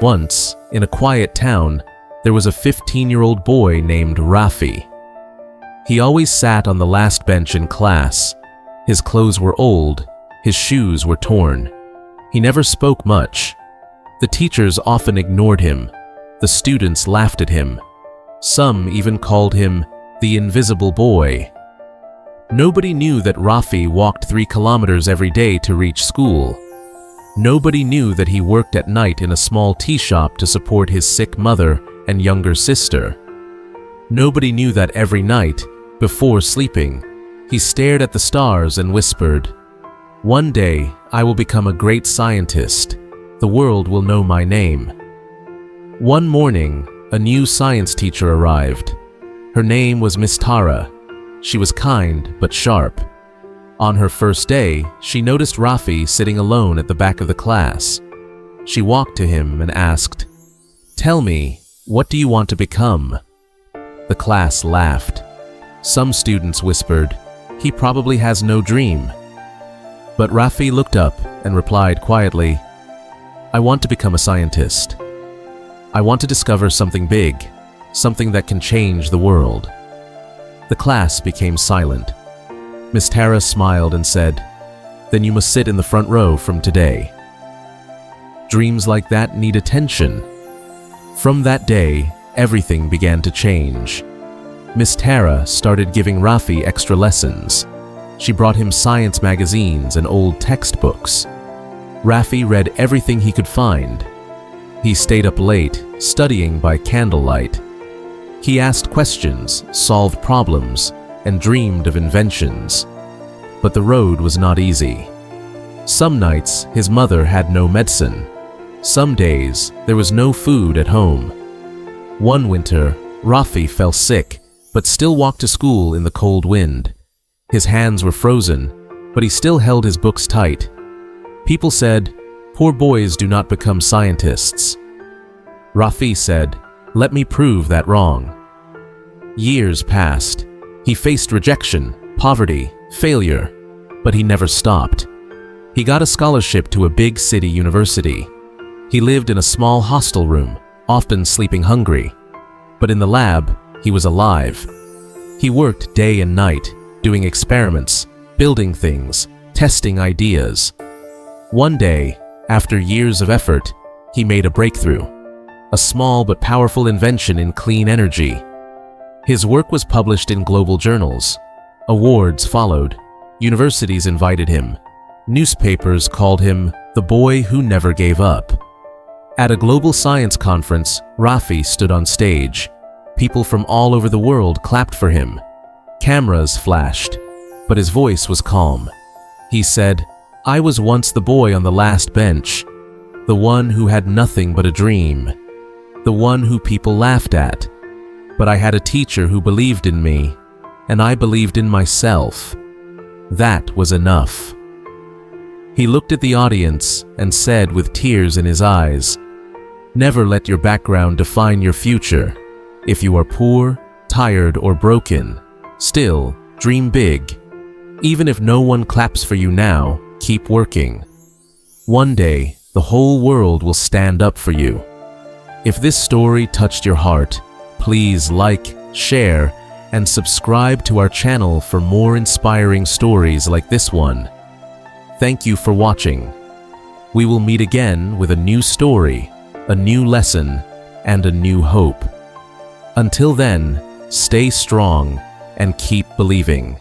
Once, in a quiet town, there was a 15-year-old boy named Rafi. He always sat on the last bench in class. His clothes were old, his shoes were torn. He never spoke much. The teachers often ignored him. The students laughed at him. Some even called him the invisible boy. Nobody knew that Rafi walked 3 kilometers every day to reach school. Nobody knew that he worked at night in a small tea shop to support his sick mother and younger sister. Nobody knew that every night, before sleeping, he stared at the stars and whispered, "One day, I will become a great scientist. The world will know my name." One morning, a new science teacher arrived. Her name was Miss Tara. She was kind but sharp. On her first day, she noticed Rafi sitting alone at the back of the class. She walked to him and asked, "Tell me, what do you want to become?" The class laughed. Some students whispered, "He probably has no dream." But Rafi looked up and replied quietly, "I want to become a scientist. I want to discover something big, something that can change the world." The class became silent. Miss Tara smiled and said, "Then you must sit in the front row from today." Dreams like that need attention. From that day, everything began to change. Miss Tara started giving Rafi extra lessons. She brought him science magazines and old textbooks. Rafi read everything he could find. He stayed up late, studying by candlelight. He asked questions, solved problems, and dreamed of inventions. But the road was not easy. Some nights, his mother had no medicine. Some days, there was no food at home. One winter, Rafi fell sick, but still walked to school in the cold wind. His hands were frozen, but he still held his books tight. People said, "Poor boys do not become scientists." Rafi said, "Let me prove that wrong." Years passed. He faced rejection, poverty, failure, but he never stopped. He got a scholarship to a big city university. He lived in a small hostel room, often sleeping hungry. But in the lab, he was alive. He worked day and night, doing experiments, building things, testing ideas. One day, after years of effort, he made a breakthrough, a small but powerful invention in clean energy. His work was published in global journals. Awards followed. Universities invited him. Newspapers called him the boy who never gave up. At a global science conference, Rafi stood on stage. People from all over the world clapped for him. Cameras flashed, but his voice was calm. He said, "I was once the boy on the last bench, the one who had nothing but a dream, the one who people laughed at. But I had a teacher who believed in me, and I believed in myself. That was enough." He looked at the audience and said with tears in his eyes, "Never let your background define your future. If you are poor, tired, or broken, still dream big. Even if no one claps for you now, keep working. One day, the whole world will stand up for you." If this story touched your heart, please like, share, and subscribe to our channel for more inspiring stories like this one. Thank you for watching. We will meet again with a new story, a new lesson, and a new hope. Until then, stay strong and keep believing.